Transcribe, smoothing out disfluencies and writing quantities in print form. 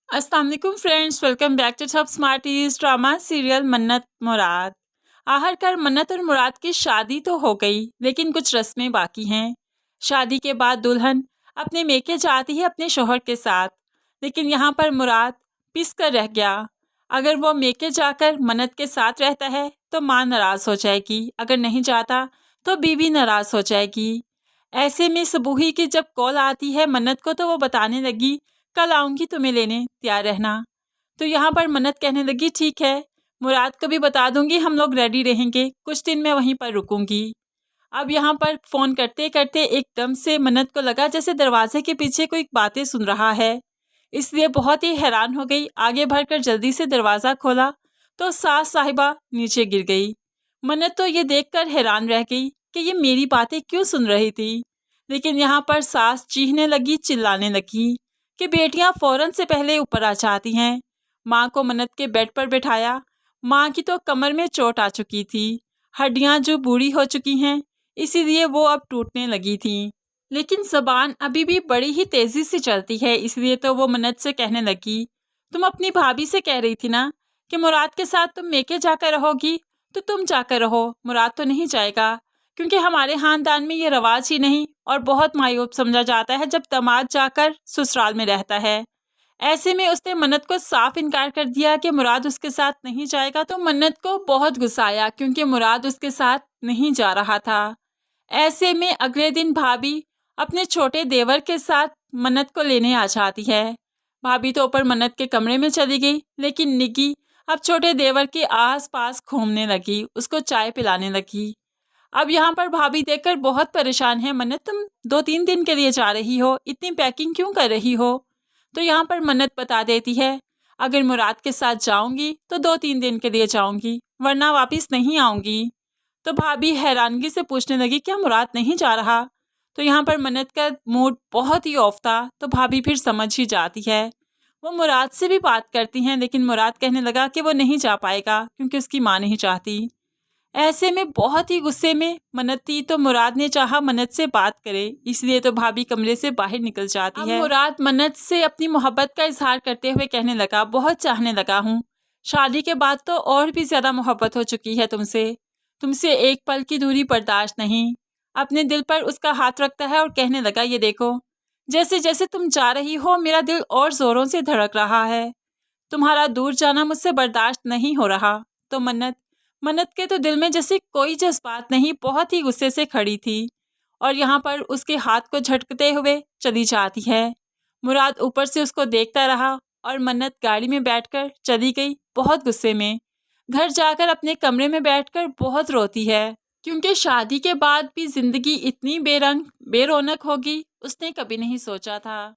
अस्सलाम वालेकुम friends, welcome back to top smarties drama serial Mannat Murad. आखिरकार मन्नत और मुराद की शादी तो हो गई, लेकिन कुछ रस्में बाकी हैं। शादी के बाद दुल्हन अपने मेके जाती है अपने शोहर के साथ, लेकिन यहाँ पर मुराद पिस कर रह गया। अगर वो मेके जाकर मन्नत के साथ रहता है तो माँ नाराज़ हो जाएगी, अगर नहीं जाता तो बीवी नाराज़ हो जाएगी। ऐसे में सबूही की जब कॉल आती है मन्नत को, तो वो बताने लगी कल आऊँगी तुम्हें लेने, तैयार रहना। तो यहाँ पर मन्नत कहने लगी ठीक है, मुराद को भी बता दूंगी, हम लोग रेडी रहेंगे, कुछ दिन मैं वहीं पर रुकूंगी। अब यहाँ पर फ़ोन करते करते एकदम से मन्नत को लगा जैसे दरवाजे के पीछे कोई बातें सुन रहा है, इसलिए बहुत ही हैरान हो गई। आगे बढ़कर जल्दी से दरवाज़ा खोला तो सास साहिबा नीचे गिर गई। मन्नत तो ये देखकर हैरान रह गई कि ये मेरी बातें क्यों सुन रही थी, लेकिन यहाँ पर सास चीखने लगी, चिल्लाने लगी कि बेटियां फ़ौरन से पहले ऊपर आ जाती हैं। माँ को मन्नत के बेड पर बिठाया। माँ की तो कमर में चोट आ चुकी थी, हड्डियाँ जो बूढ़ी हो चुकी हैं, इसीलिए वो अब टूटने लगी थी। लेकिन ज़बान अभी भी बड़ी ही तेज़ी से चलती है, इसलिए तो वो मन्नत से कहने लगी, तुम अपनी भाभी से कह रही थी ना कि मुराद के साथ तुम मेके जाकर रहोगी, तो तुम जाकर रहो, मुराद तो नहीं जाएगा, क्योंकि हमारे ख़ानदान में ये रवाज ही नहीं और बहुत मायूब समझा जाता है जब दामाद जाकर ससुराल में रहता है। ऐसे में उसने मन्नत को साफ इनकार कर दिया कि मुराद उसके साथ नहीं जाएगा, तो मन्नत को बहुत गुस्सा आया क्योंकि मुराद उसके साथ नहीं जा रहा था। ऐसे में अगले दिन भाभी अपने छोटे देवर के साथ मन्नत को लेने आ जाती है। भाभी तो ऊपर मन्नत के कमरे में चली गई, लेकिन निकी अब छोटे देवर के आस पास घूमने लगी, उसको चाय पिलाने लगी। अब यहाँ पर भाभी देखकर बहुत परेशान है, मन्नत तुम 2-3 दिन के लिए जा रही हो, इतनी पैकिंग क्यों कर रही हो? तो यहाँ पर मन्नत बता देती है, अगर मुराद के साथ जाऊंगी तो 2-3 दिन के लिए जाऊंगी, वरना वापस नहीं आऊंगी। तो भाभी हैरानगी से पूछने लगी, क्या मुराद नहीं जा रहा? तो यहाँ पर मन्नत का मूड बहुत ही ऑफ था, तो भाभी फिर समझ ही जाती है। वो मुराद से भी बात करती हैं, लेकिन मुराद कहने लगा कि वो नहीं जा पाएगा क्योंकि उसकी माँ नहीं चाहती। ऐसे में बहुत ही गुस्से में मन्नत थी, तो मुराद ने चाहा मन्नत से बात करे, इसलिए तो भाभी कमरे से बाहर निकल जाती है। मुराद मन्नत से अपनी मोहब्बत का इजहार करते हुए कहने लगा, बहुत चाहने लगा हूँ, शादी के बाद तो और भी ज़्यादा मोहब्बत हो चुकी है तुमसे एक पल की दूरी बर्दाश्त नहीं। अपने दिल पर उसका हाथ रखता है और कहने लगा, ये देखो, जैसे जैसे तुम जा रही हो मेरा दिल और ज़ोरों से धड़क रहा है, तुम्हारा दूर जाना मुझसे बर्दाश्त नहीं हो रहा। तो मन्नत के तो दिल में जैसे कोई जज्बात नहीं, बहुत ही गुस्से से खड़ी थी और यहाँ पर उसके हाथ को झटकते हुए चली जाती है। मुराद ऊपर से उसको देखता रहा और मन्नत गाड़ी में बैठकर चली गई बहुत गुस्से में। घर जाकर अपने कमरे में बैठकर बहुत रोती है, क्योंकि शादी के बाद भी ज़िंदगी इतनी बेरंग बेरौनक होगी उसने कभी नहीं सोचा था।